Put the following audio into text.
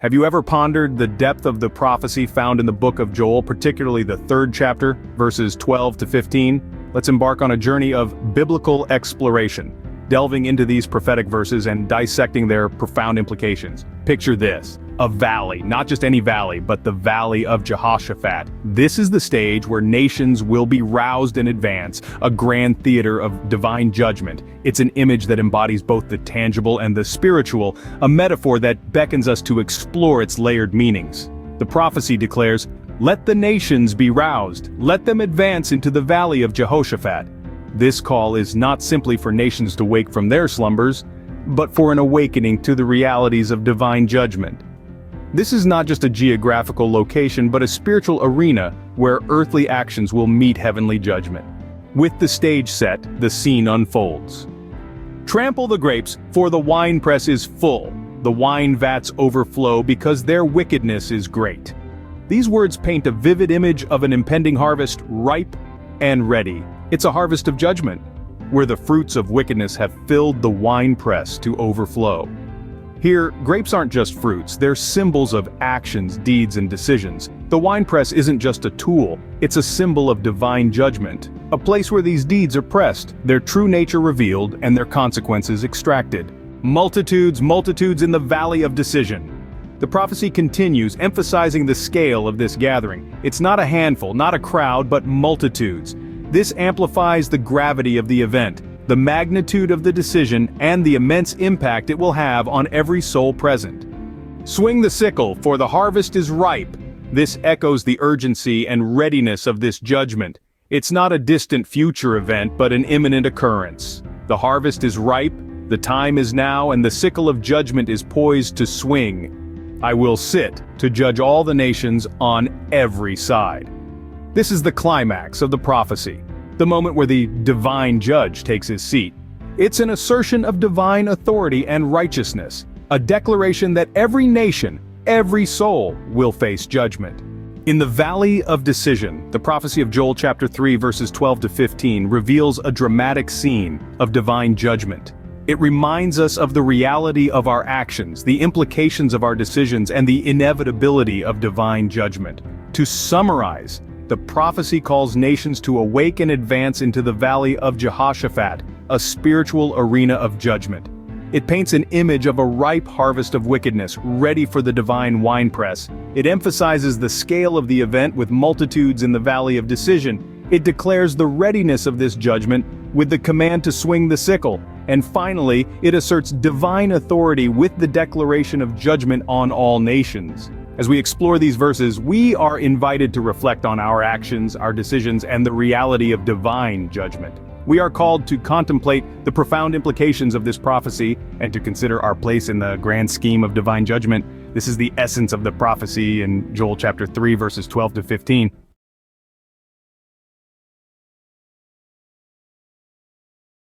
Have you ever pondered the depth of the prophecy found in the book of Joel, particularly the 3rd chapter, verses 12 to 15? Let's embark on a journey of biblical exploration, delving into these prophetic verses and dissecting their profound implications. Picture this: a valley, not just any valley, but the Valley of Jehoshaphat. This is the stage where nations will be roused in advance, a grand theater of divine judgment. It's an image that embodies both the tangible and the spiritual, a metaphor that beckons us to explore its layered meanings. The prophecy declares, "Let the nations be roused, let them advance into the Valley of Jehoshaphat." This call is not simply for nations to wake from their slumbers, but for an awakening to the realities of divine judgment. This is not just a geographical location, but a spiritual arena where earthly actions will meet heavenly judgment. With the stage set, the scene unfolds. Trample the grapes, for the winepress is full. The wine vats overflow because their wickedness is great. These words paint a vivid image of an impending harvest, ripe and ready. It's a harvest of judgment, where the fruits of wickedness have filled the winepress to overflow. Here, grapes aren't just fruits, they're symbols of actions, deeds, and decisions. The winepress isn't just a tool, it's a symbol of divine judgment, a place where these deeds are pressed, their true nature revealed, and their consequences extracted. Multitudes, multitudes in the valley of decision. The prophecy continues, emphasizing the scale of this gathering. It's not a handful, not a crowd, but multitudes. This amplifies the gravity of the event, the magnitude of the decision, and the immense impact it will have on every soul present. Swing the sickle, for the harvest is ripe. This echoes the urgency and readiness of this judgment. It's not a distant future event, but an imminent occurrence. The harvest is ripe, the time is now, and the sickle of judgment is poised to swing. I will sit to judge all the nations on every side. This is the climax of the prophecy, the moment where the divine judge takes his seat. It's an assertion of divine authority and righteousness, a declaration that every nation, every soul, will face judgment. In the Valley of Decision, the prophecy of Joel chapter 3 verses 12 to 15 reveals a dramatic scene of divine judgment. It reminds us of the reality of our actions, the implications of our decisions, and the inevitability of divine judgment. To summarize, the prophecy calls nations to awake and advance into the Valley of Jehoshaphat, a spiritual arena of judgment. It paints an image of a ripe harvest of wickedness, ready for the divine winepress. It emphasizes the scale of the event with multitudes in the Valley of Decision. It declares the readiness of this judgment with the command to swing the sickle. And finally, it asserts divine authority with the declaration of judgment on all nations. As we explore these verses, we are invited to reflect on our actions, our decisions, and the reality of divine judgment. We are called to contemplate the profound implications of this prophecy and to consider our place in the grand scheme of divine judgment. This is the essence of the prophecy in Joel chapter 3 verses 12 to 15.